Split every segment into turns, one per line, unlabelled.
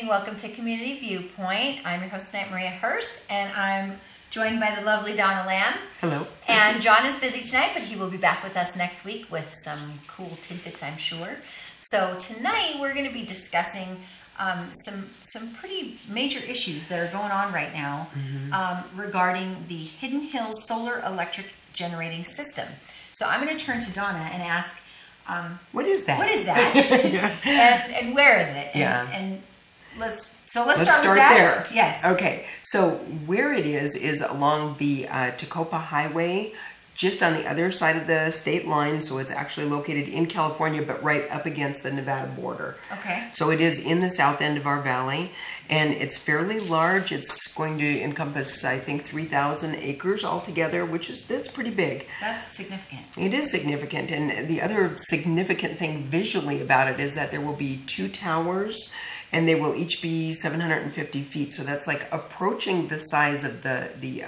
Welcome to Community Viewpoint. I'm your host tonight, Maria Hurst, and I'm joined by the lovely Donna Lamb.
Hello.
And John is busy tonight, but he will be back with us next week with some cool tidbits, I'm sure. So tonight we're going to be discussing some pretty major issues that are going on right now regarding the Hidden Hills Solar Electric Generating System. So I'm going to turn to Donna and ask,
what is that?
What is that?
Yeah.
and where is it? And let's start with that.
There.
Yes.
Okay. So where it is along the Tacoma Highway, just on the other side of the state line. So it's actually located in California, but right up against the Nevada border.
Okay.
So it is in the south end of our valley, and it's fairly large. It's going to encompass, I think, 3,000 acres altogether, that's pretty big.
That's significant.
It is significant, and the other significant thing visually about it is that there will be 2 towers, and they will each be 750 feet. So that's like approaching the size of the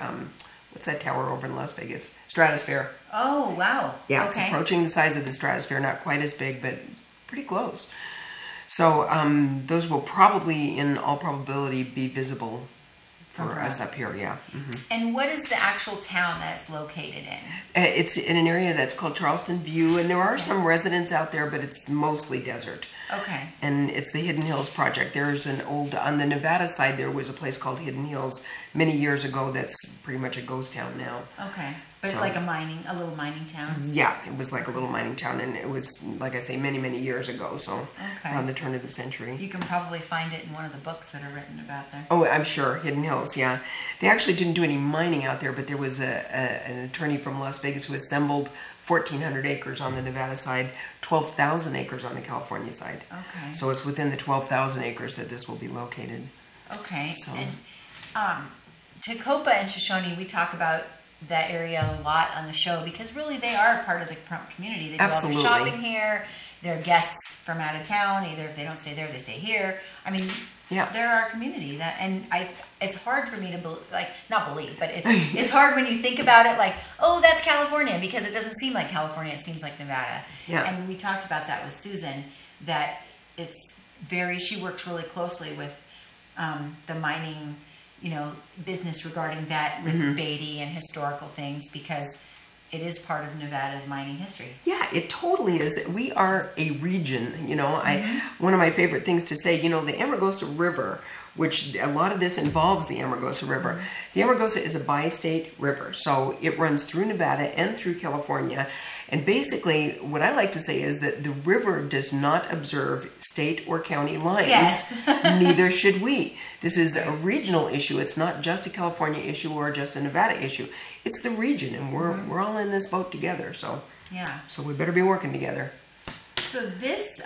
what's that tower over in Las Vegas? Stratosphere.
Oh, wow.
Yeah,
okay.
It's approaching the size of the Stratosphere, not quite as big, but pretty close. So those will probably, in all probability, be visible for us up here, yeah.
And what is the actual town that it's located in?
It's in an area that's called Charleston View, and there are some residents out there, but it's mostly desert.
Okay.
And it's the Hidden Hills Project. There's on the Nevada side, there was a place called Hidden Hills many years ago that's pretty much a ghost town now.
Okay. But like a little mining town?
Yeah, it was like a little mining town, and it was, like I say, many, many years ago, so around the turn of the century.
You can probably find it in one of the books that are written about there.
Oh, I'm sure, Hidden Hills, yeah. They actually didn't do any mining out there, but there was an attorney from Las Vegas who assembled 1,400 acres on the Nevada side, 12,000 acres on the California side.
Okay.
So it's within the 12,000 acres that this will be located.
Okay.
So.
And Tacoma and Shoshone, we talk about that area a lot on the show because really they are part of the community. They do all their shopping here. They're guests from out of town. Either if they don't stay there, they stay here. I mean, they're our community. It's hard for me to not believe, but it's hard when you think about it. Like, oh, that's California, because it doesn't seem like California. It seems like Nevada.
Yeah.
And we talked about that with Susan. That she works really closely with the mining, business regarding that with Beatty and historical things, because it is part of Nevada's mining history. Yeah,
it totally is. We are a region, one of my favorite things to say, the Amargosa River, which a lot of this involves the Amargosa River. The Amargosa is a bi-state river, so it runs through Nevada and through California. And basically, what I like to say is that the river does not observe state or county lines.
Yes.
Neither should we. This is a regional issue. It's not just a California issue or just a Nevada issue. It's the region, and we're all in this boat together. So So we better be working together.
So this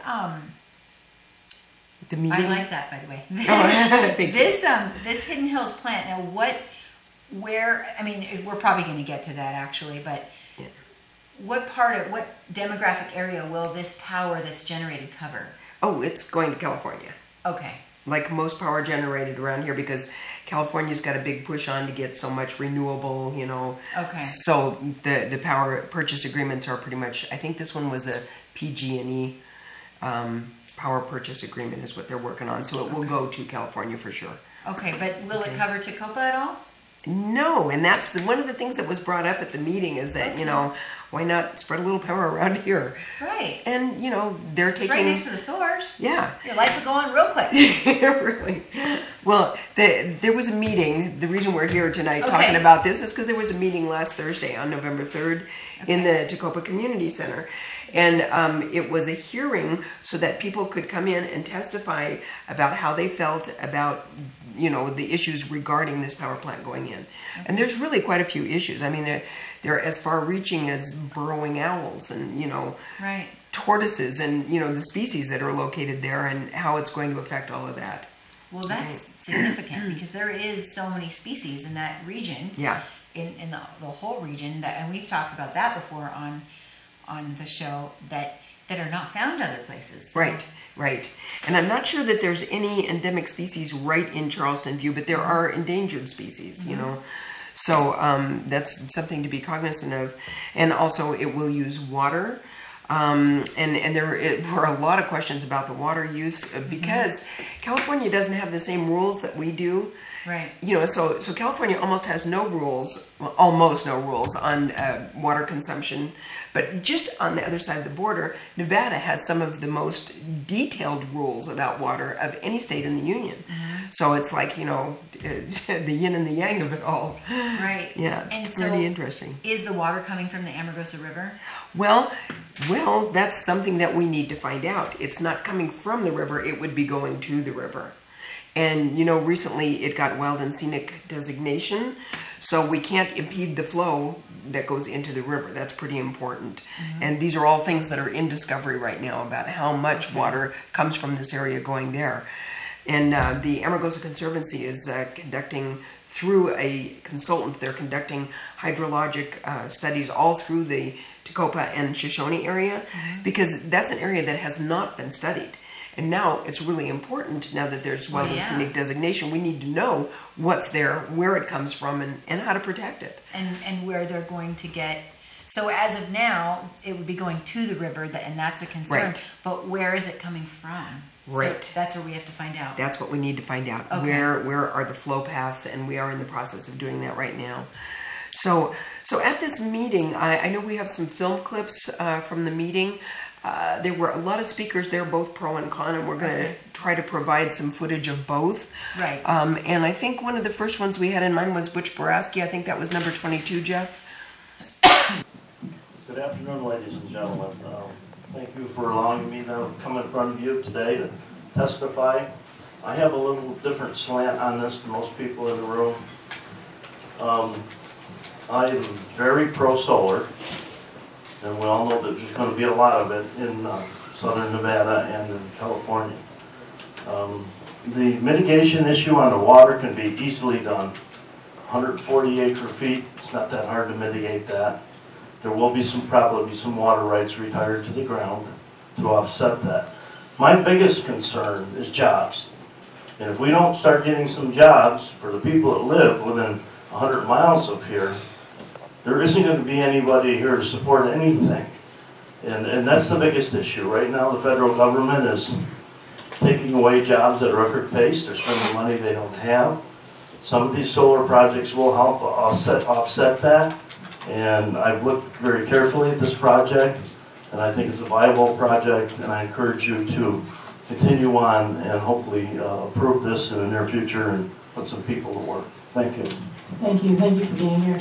the meeting.
I like that, by the way.
Thank you.
This Hidden Hills plant. Now, where? I mean, we're probably going to get to that actually, but.
Yeah.
What demographic area will this power that's generated cover?
Oh, it's going to California.
Okay.
Like most power generated around here, because California's got a big push on to get so much renewable,
Okay.
So the power purchase agreements are pretty much, I think this one was a PG&E power purchase agreement is what they're working on. So it will go to California for sure.
Okay, but will it cover Tacoma at all?
No, and that's one of the things that was brought up at the meeting is that, why not spread a little power around here?
Right.
And, they're taking...
It's right next to the source.
Yeah.
Your lights will go on real quick.
Really. Well, there was a meeting. The reason we're here tonight talking about this is because there was a meeting last Thursday on November 3rd in the Tacoma Community Center. And it was a hearing so that people could come in and testify about how they felt about, the issues regarding this power plant going in. And there's really quite a few issues. I mean, they're as far-reaching as burrowing owls and, tortoises and, the species that are located there and how it's going to affect all of that.
Well, that's significant because there is so many species in that region.
Yeah.
In the whole region, and we've talked about that before on the show, that are not found other places. So.
Right. And I'm not sure that there's any endemic species right in Charleston View, but there are endangered species, So that's something to be cognizant of. And also it will use water. And there were a lot of questions about the water use because California doesn't have the same rules that we do.
Right.
So California almost has no rules, well, almost no rules on water consumption. But just on the other side of the border, Nevada has some of the most detailed rules about water of any state in the union. So it's like, the yin and the yang of it all.
Right.
Yeah, it's pretty interesting.
Is the water coming from the Amargosa River?
Well, that's something that we need to find out. It's not coming from the river, it would be going to the river. And, recently it got wild and scenic designation, so we can't impede the flow that goes into the river. That's pretty important. And these are all things that are in discovery right now about how much water comes from this area going there. And the Amargosa Conservancy is conducting, through a consultant, they're conducting hydrologic studies all through the Tecopa and Shoshone area, because that's an area that has not been studied. And now it's really important, now that there's wild and scenic designation, we need to know what's there, where it comes from, and how to protect it.
And where they're going to get... So as of now, it would be going to the river, and that's a concern. Right. But where is it coming from?
Right.
So that's what we have to find out.
That's what we need to find out. Okay. Where are the flow paths, and we are in the process of doing that right now. So at this meeting, I know we have some film clips from the meeting. There were a lot of speakers there, both pro and con, and we're going to try to provide some footage of both.
Right.
And I think one of the first ones we had in mind was Butch Boraski. I think that was number 22, Jeff.
Good afternoon, ladies and gentlemen. Thank you for allowing me to come in front of you today to testify. I have a little different slant on this than most people in the room. I am very pro-solar. And we all know that there's going to be a lot of it in southern Nevada and in California. The mitigation issue on the water can be easily done. 140 acre feet, it's not that hard to mitigate that. There will be probably some water rights retired to the ground to offset that. My biggest concern is jobs. And if we don't start getting some jobs for the people that live within 100 miles of here, there isn't going to be anybody here to support anything. And that's the biggest issue. Right now the federal government is taking away jobs at a record pace. They're spending money they don't have. Some of these solar projects will help offset that. And I've looked very carefully at this project, and I think it's a viable project, and I encourage you to continue on and hopefully approve this in the near future and put some people to work. Thank you.
Thank you. Thank you for being here.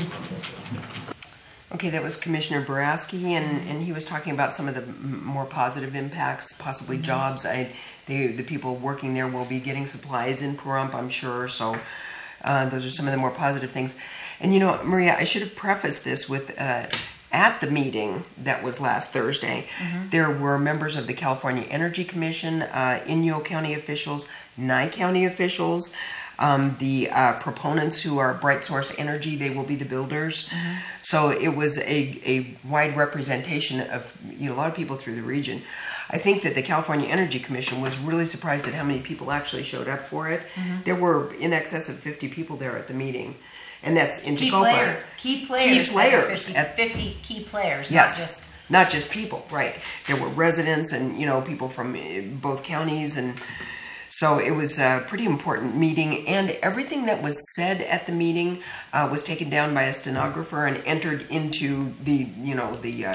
Okay, that was Commissioner Boraski, and he was talking about some of the more positive impacts, possibly jobs. The people working there will be getting supplies in Pahrump, I'm sure, so those are some of the more positive things. And Maria, I should have prefaced this with, at the meeting that was last Thursday, there were members of the California Energy Commission, Inyo County officials, Nye County officials, the proponents who are Bright Source Energy, they will be the builders. So it was a wide representation of a lot of people through the region. I think that the California Energy Commission was really surprised at how many people actually showed up for it. There were in excess of 50 people there at the meeting. And that's in Tecopa.
Key players. 50 key players,
yes, not just people, right. There were residents and, people from both counties, and so it was a pretty important meeting, and everything that was said at the meeting was taken down by a stenographer and entered into the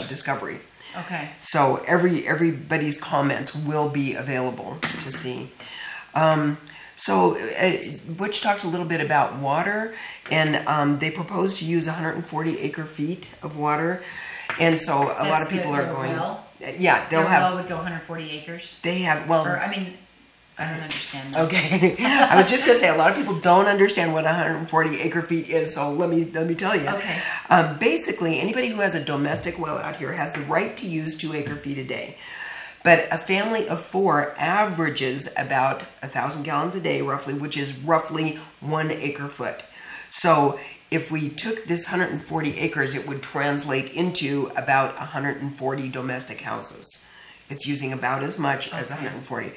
discovery.
Okay.
So everybody's comments will be available to see. So Butch talked a little bit about water, and they propose to use 140 acre feet of water, and so a lot of people are going.
Well?
Yeah, they'll have.
Well would go 140 acres.
They have
I don't understand that.
Okay, I was just going to say a lot of people don't understand what 140 acre feet is, so let me tell you.
Okay.
Basically, anybody who has a domestic well out here has the right to use 2 acre feet a day. But a family of 4 averages about 1,000 gallons a day, roughly, which is roughly 1 acre foot. So if we took this 140 acres, it would translate into about 140 domestic houses. It's using about as much as 140.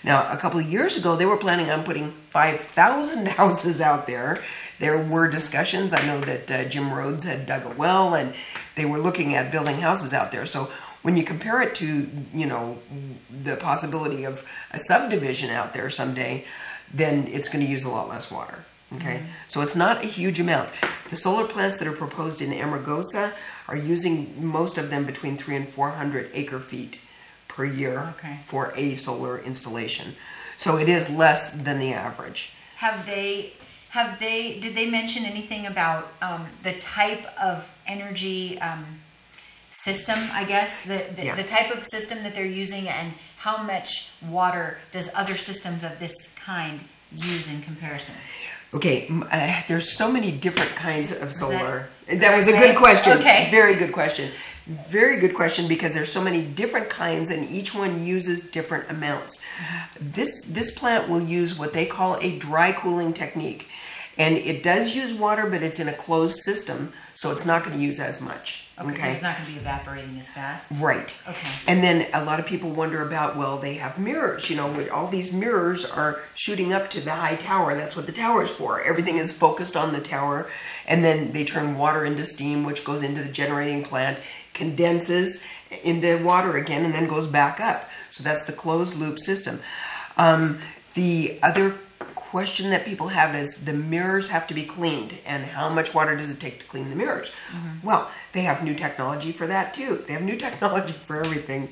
Now, a couple of years ago, they were planning on putting 5,000 houses out there. There were discussions. I know that Jim Rhodes had dug a well, and they were looking at building houses out there. So when you compare it to, you know, the possibility of a subdivision out there someday, then it's going to use a lot less water. Okay, so it's not a huge amount. The solar plants that are proposed in Amargosa are using most of them between 300 and 400 acre feet per year for a solar installation. So it is less than the average.
Did they mention anything about the type of energy system, I guess, the type of system that they're using, and how much water does other systems of this kind use in comparison?
Okay, there's so many different kinds of solar. That was a good question.
Okay.
Very good question. Very good question, because there's so many different kinds and each one uses different amounts. This plant will use what they call a dry cooling technique. And it does use water, but it's in a closed system, so it's not going to use as much.
Okay, it's not going to be evaporating as fast.
Right.
Okay.
And then a lot of people wonder about, well, they have mirrors. You know, all these mirrors are shooting up to the high tower. That's what the tower is for. Everything is focused on the tower, and then they turn water into steam, which goes into the generating plant, condenses into water again, and then goes back up. So that's the closed loop system. The other question that people have is the mirrors have to be cleaned, and how much water does it take to clean the mirrors? Well, they have new technology for that too. They have new technology for everything.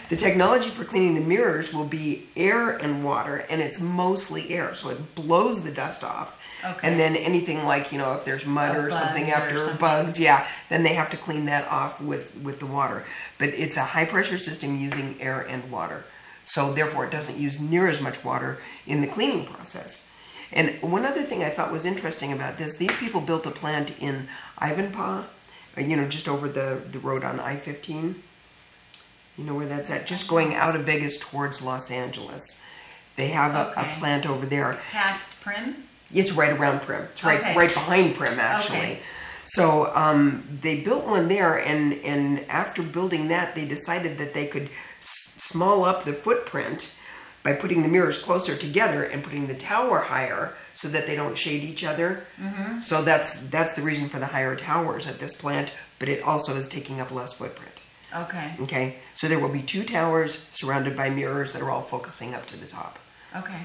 The technology for cleaning the mirrors will be air and water, and it's mostly air, so it blows the dust off. And then anything like, you know, if there's mud or something after bugs, then they have to clean that off with the water. But it's a high pressure system using air and water. So therefore it doesn't use near as much water in the cleaning process. And one other thing I thought was interesting about this, these people built a plant in Ivanpah, you know, just over the road on I-15. You know where that's at? Just going out of Vegas towards Los Angeles. They have a plant over there.
Past Prim?
It's right around Prim. It's right behind Prim, actually. So they built one there, and after building that, they decided that they could small up the footprint by putting the mirrors closer together and putting the tower higher so that they don't shade each other. So that's the reason for the higher towers at this plant, but it also is taking up less footprint. Okay, so there will be 2 towers surrounded by mirrors that are all focusing up to the top.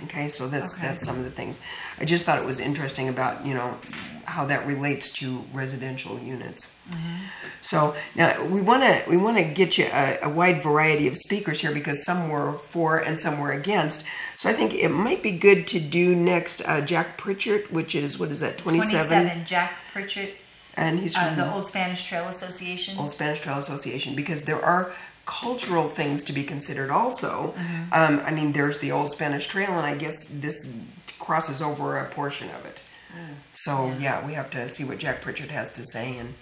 Okay, so that's some of the things. I just thought it was interesting about, you know, how that relates to residential units. So now we want to get you a wide variety of speakers here, because some were for and some were against. So I think it might be good to do next Jack Pritchard, which is, what is that, 27?
Jack Pritchard.
And he's from
the Old Spanish Trail Association.
Old Spanish Trail Association, because there are cultural things to be considered also. I mean, there's the Old Spanish Trail, and I guess this crosses over a portion of it. So yeah, we have to see what Jack Pritchard has to say. And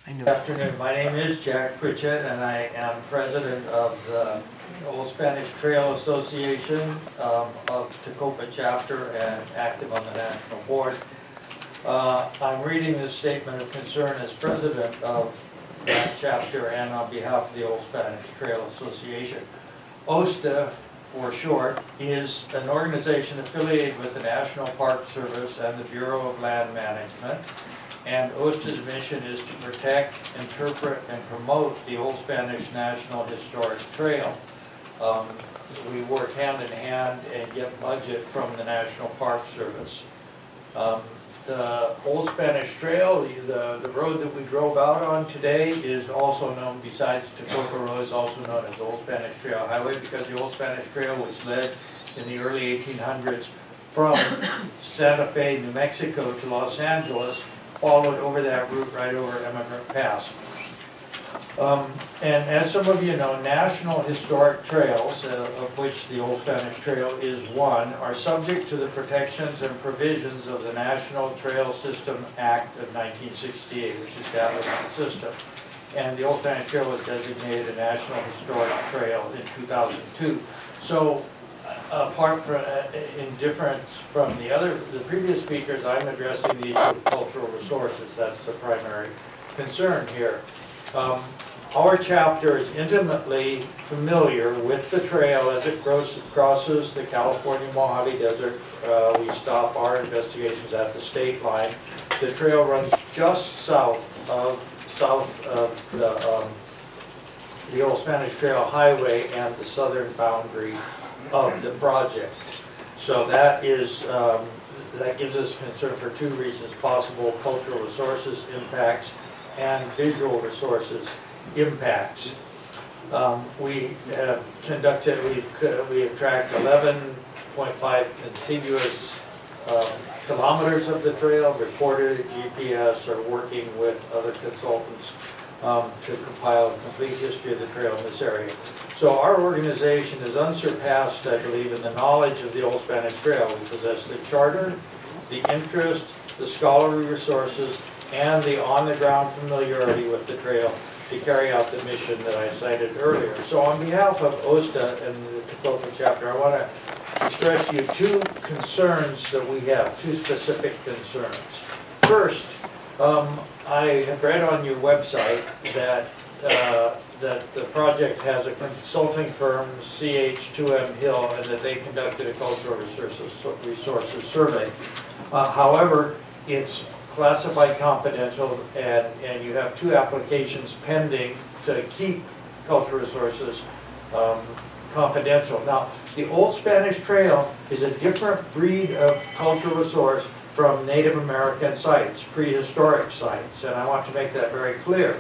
I know.
Good afternoon. My name is Jack Pritchard, and I am president of the Old Spanish Trail Association of Tacopa chapter and active on the national board. I'm reading this statement of concern as president of that chapter and on behalf of the Old Spanish Trail Association. OSTA, for short, is an organization affiliated with the National Park Service and the Bureau of Land Management. And OSTA's mission is to protect, interpret, and promote the Old Spanish National Historic Trail. We work hand in hand and get budget from the National Park Service. The Old Spanish Trail, the road that we drove out on today, is also known, besides Tacopa Road, is also known as the Old Spanish Trail Highway, because the Old Spanish Trail, which led in the early 1800s from Santa Fe, New Mexico to Los Angeles, followed over that route right over Emigrant Pass. And as some of you know, national historic trails, of which the Old Spanish Trail is one, are subject to the protections and provisions of the National Trail System Act of 1968, which established the system. And the Old Spanish Trail was designated a National Historic Trail in 2002. So, apart from, in difference from the previous speakers, I'm addressing the issue of cultural resources. That's the primary concern here. Our chapter is intimately familiar with the trail as it crosses the California Mojave Desert. We stop our investigations at the state line. The trail runs just south of the the Old Spanish Trail Highway and the southern boundary of the project. So that is, that gives us concern for two reasons: possible cultural resources impacts and visual resources impacts. We have conducted, we have tracked 11.5 contiguous kilometers of the trail, reported at GPS, or working with other consultants to compile a complete history of the trail in this area. So our organization is unsurpassed, I believe, in the knowledge of the Old Spanish Trail. We possess the charter, the interest, the scholarly resources, and the on-the-ground familiarity with the trail to carry out the mission that I cited earlier. So on behalf of OSTA and the Tecopa chapter, I want to express to you two concerns that we have, two specific concerns. First, I have read on your website that that the project has a consulting firm, CH2M Hill, and that they conducted a cultural resources survey. However, it's classified confidential, and you have two applications pending to keep cultural resources confidential. Now, the Old Spanish Trail is a different breed of cultural resource from Native American sites, prehistoric sites, and I want to make that very clear.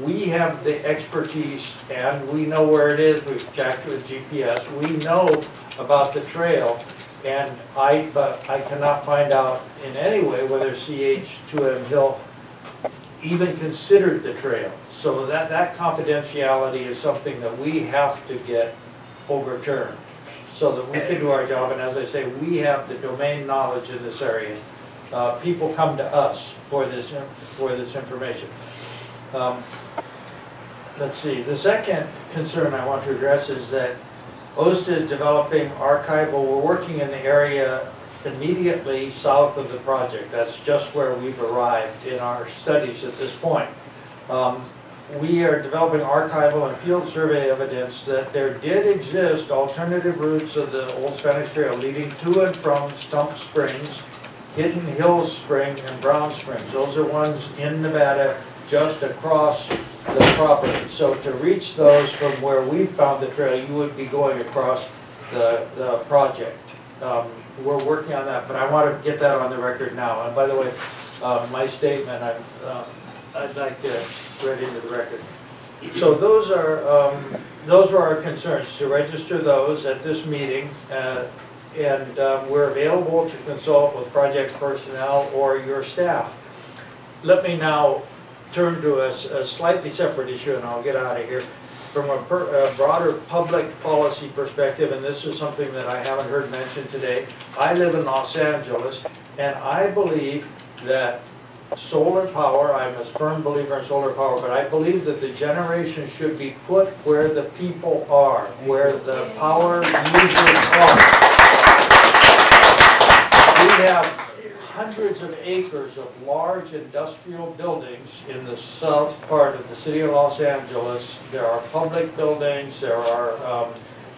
We have the expertise, and we know where it is. We've checked with GPS. We know about the trail, but I cannot find out in any way whether CH2M Hill even considered the trail. So that confidentiality is something that we have to get overturned so that we can do our job. And as I say, we have the domain knowledge in this area. People come to us for this information. Let's see. The second concern I want to address is that OSTA is developing archival. We're working in the area immediately south of the project. That's just where we've arrived in our studies at this point. We are developing archival and field survey evidence that there did exist alternative routes of the Old Spanish Trail leading to and from Stump Springs, Hidden Hills Spring, and Brown Springs. Those are ones in Nevada just across the property. So to reach those from where we found the trail, you would be going across the project. We're working on that, but I want to get that on the record now. And by the way, my statement, I'd like to read into the record. So those are our concerns, to register those at this meeting, and we're available to consult with project personnel or your staff. Let me now turn to a slightly separate issue, and I'll get out of here. From a broader public policy perspective, and this is something that I haven't heard mentioned today, I live in Los Angeles, and I believe that solar power, I'm a firm believer in solar power, but I believe that the generation should be put where the people are, where the power users are. We have hundreds of acres of large industrial buildings in the south part of the city of Los Angeles. There are public buildings, there are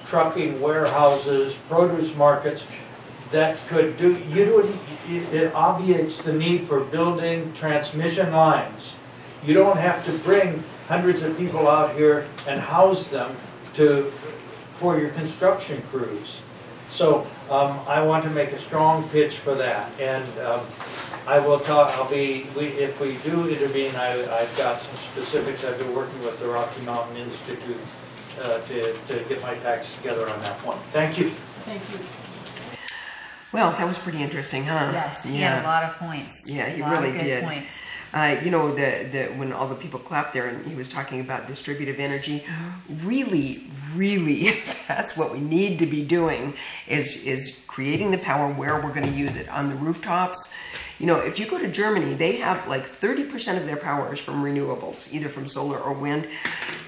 trucking warehouses, produce markets that could do, it obviates the need for building transmission lines. You don't have to bring hundreds of people out here and house them for your construction crews. So I want to make a strong pitch for that, and I will talk. If we do intervene, I've got some specifics. I've been working with the Rocky Mountain Institute to get my facts together on that point. Thank you.
Thank you.
Well, that was pretty interesting, huh?
Yes, he had a lot of points.
Yeah, he
a lot
really
of good
did.
Points.
You know, when all the people clapped there and he was talking about distributive energy, really, that's what we need to be doing is creating the power where we're going to use it. On the rooftops, you know, if you go to Germany, they have like 30% of their power is from renewables, either from solar or wind.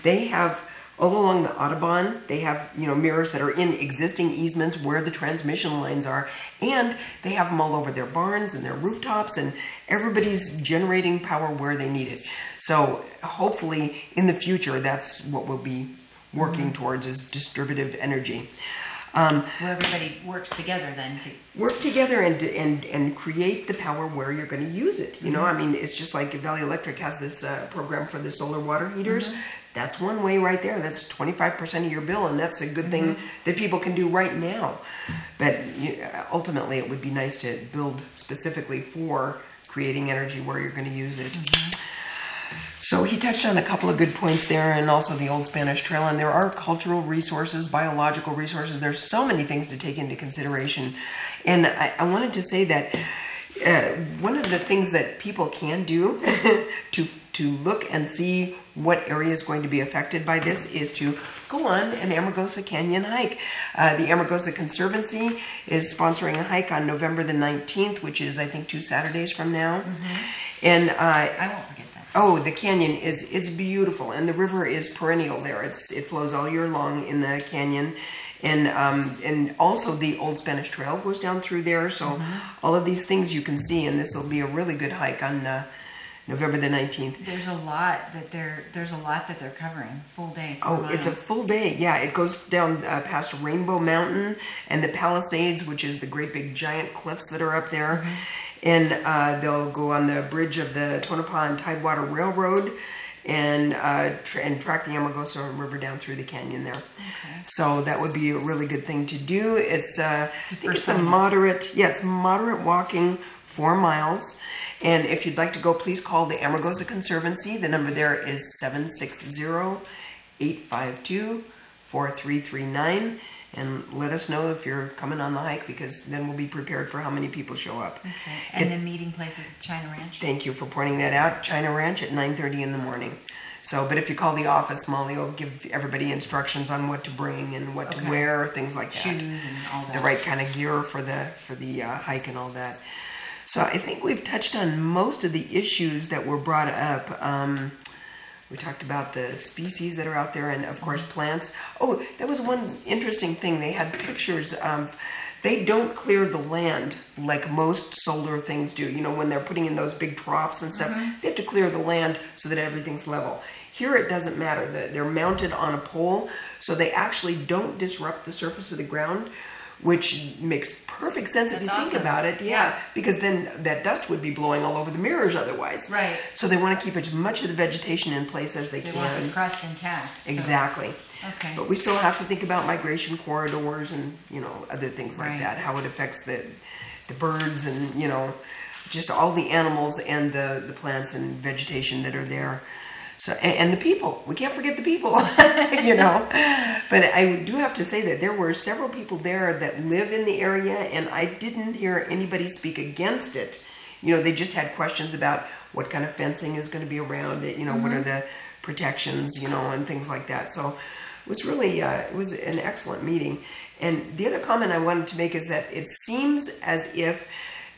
They have all along the Autobahn, they have, you know, mirrors that are in existing easements where the transmission lines are, and they have them all over their barns and their rooftops, and everybody's generating power where they need it. So hopefully in the future, that's what we'll be working towards, is distributive energy.
Where everybody works together then to
work together and create the power where you're going to use it. You know, I mean, it's just like Valley Electric has this program for the solar water heaters. That's one way right there. That's 25% of your bill, and that's a good thing that people can do right now. But ultimately, it would be nice to build specifically for creating energy where you're going to use it. So he touched on a couple of good points there, and also the Old Spanish Trail. And there are cultural resources, biological resources. There's so many things to take into consideration. And I wanted to say that one of the things that people can do to look and see what area is going to be affected by this is to go on an Amargosa Canyon hike. The Amargosa Conservancy is sponsoring a hike on November the 19th, which is, I think, 2 Saturdays from now. And
I won't forget that.
Oh, the canyon it's beautiful, and the river is perennial there. It flows all year long in the canyon, and also the Old Spanish Trail goes down through there. So all of these things you can see, and this will be a really good hike on November the 19th.
There's a lot that they're covering. Full day.
It's a full day. Yeah, it goes down past Rainbow Mountain and the Palisades, which is the great big giant cliffs that are up there. And they'll go on the bridge of the Tonopah and Tidewater Railroad and track the Amargosa River down through the canyon there. So that would be a really good thing to do. It's moderate walking, 4 miles. And if you'd like to go, please call the Amargosa Conservancy. The number there is 760-852-4339. And let us know if you're coming on the hike, because then we'll be prepared for how many people show up.
And the meeting place is at China Ranch?
Thank you for pointing that out. China Ranch at 9:30 in the morning. So, but if you call the office, Molly will give everybody instructions on what to bring and what to wear, things like that.
Shoes and all that.
The right kind of gear for the hike and all that. So I think we've touched on most of the issues that were brought up. We talked about the species that are out there and, of course, plants. Oh, that was one interesting thing. They had pictures of, they don't clear the land like most solar things do. You know, when they're putting in those big troughs and stuff, they have to clear the land so that everything's level. Here it doesn't matter. They're mounted on a pole, so they actually don't disrupt the surface of the ground, which makes perfect sense if you think about it. Yeah, because then that dust would be blowing all over the mirrors otherwise.
Right.
So they want to keep as much of the vegetation in place as they can.
They want the crust intact. So.
Exactly.
Okay.
But we still have to think about migration corridors and, you know, other things like that, how it affects the birds and, you know, just all the animals and the plants and vegetation that are there. So, and the people, we can't forget the people, you know. But I do have to say that there were several people there that live in the area, and I didn't hear anybody speak against it. You know, they just had questions about what kind of fencing is going to be around it, you know, what are the protections, you know, and things like that. So it was really, it was an excellent meeting. And the other comment I wanted to make is that it seems as if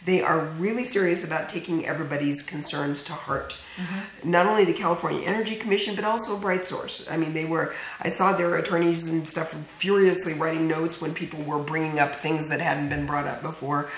they are really serious about taking everybody's concerns to heart. Not only the California Energy Commission, but also BrightSource. I mean, I saw their attorneys and stuff furiously writing notes when people were bringing up things that hadn't been brought up before.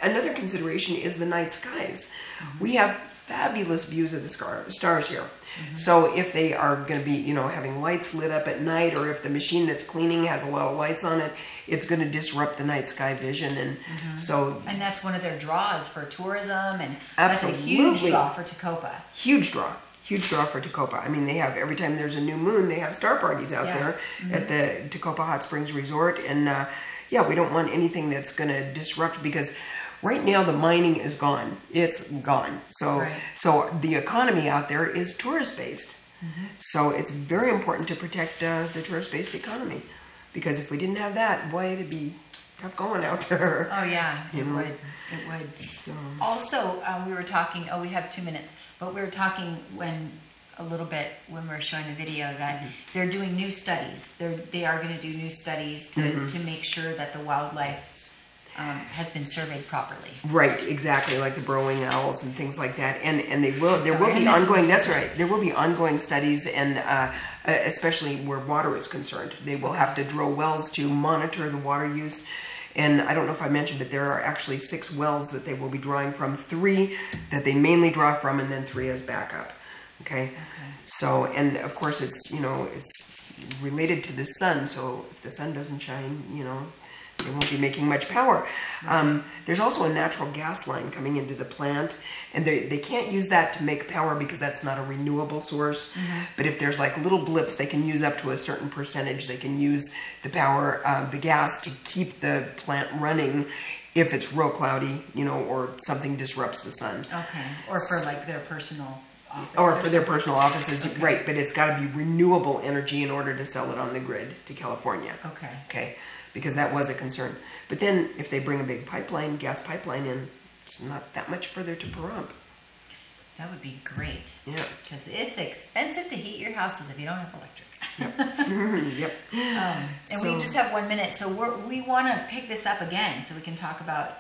Another consideration is the night skies. We have fabulous views of the stars here. So if they are going to be, you know, having lights lit up at night, or if the machine that's cleaning has a lot of lights on it, it's going to disrupt the night sky vision. And so,
and that's one of their draws for tourism, and that's a huge draw for Tecopa.
Huge draw for Tecopa. I mean, they have, every time there's a new moon, they have star parties out there at the Tecopa Hot Springs Resort. And we don't want anything that's going to disrupt, because right now the mining is gone. It's gone. So the economy out there is tourist-based. So it's very important to protect the tourist-based economy, because if we didn't have that, boy, it'd be tough going out there.
Oh yeah, it would.
So.
Also, we were talking. Oh, we have 2 minutes, but we were talking when we were showing the video that they're doing new studies. They are going to do new studies to make sure that the wildlife has been surveyed properly.
Right, exactly, like the burrowing owls and things like that. And there will be ongoing. That's right. There will be ongoing studies, and especially where water is concerned, they will have to drill wells to monitor the water use. And I don't know if I mentioned, but there are actually 6 wells that they will be drawing from, 3 that they mainly draw from, and then 3 as backup. Okay. So, and of course, it's, you know, it's related to the sun. So if the sun doesn't shine, you know, they won't be making much power. There's also a natural gas line coming into the plant, and they can't use that to make power because that's not a renewable source. But if there's like little blips, they can use up to a certain percentage. They can use the power, the gas, to keep the plant running if it's real cloudy, you know, or something disrupts the sun.
Okay. Or for like their personal office.
Or for their personal offices, okay. Right, but it's got to be renewable energy in order to sell it on the grid to California.
Okay.
Okay, because that was a concern. But then if they bring a big pipeline, gas pipeline in, it's not that much further to Pahrump.
That would be great.
Yeah.
Because it's expensive to heat your houses if you don't have electric.
Yep. Yep.
And we just have 1 minute, so we want to pick this up again so we can talk about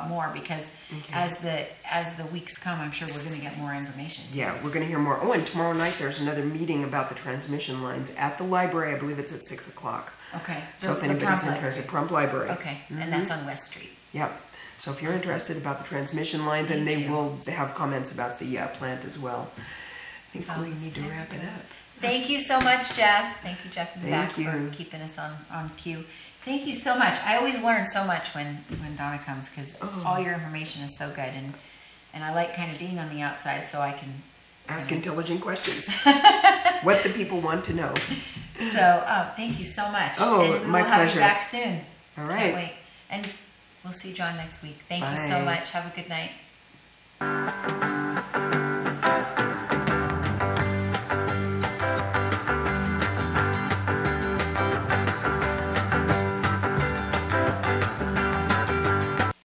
more, because as the weeks come, I'm sure we're going to get more information.
Yeah, we're going to hear more. Oh, and tomorrow night there's another meeting about the transmission lines at the library. I believe it's at 6 o'clock.
Okay.
So if anybody's interested, Pahrump Library.
Okay, and that's on West Street.
Yep. So if you're interested about the transmission lines, and they will have comments about the plant as well. I think we need to wrap it up.
Thank you so much, Jeff. Thank you, Jeff, in the back,
for
keeping us on cue. Thank you so much. I always learn so much when Donna comes, because all your information is so good, and I like kind of being on the outside so I can
ask intelligent questions. What the people want to know.
So thank you so much.
Oh,
and
my
we'll
pleasure.
Have you back soon.
All right.
Can't wait. And we'll see John next week. Thank you so much. Have a good night.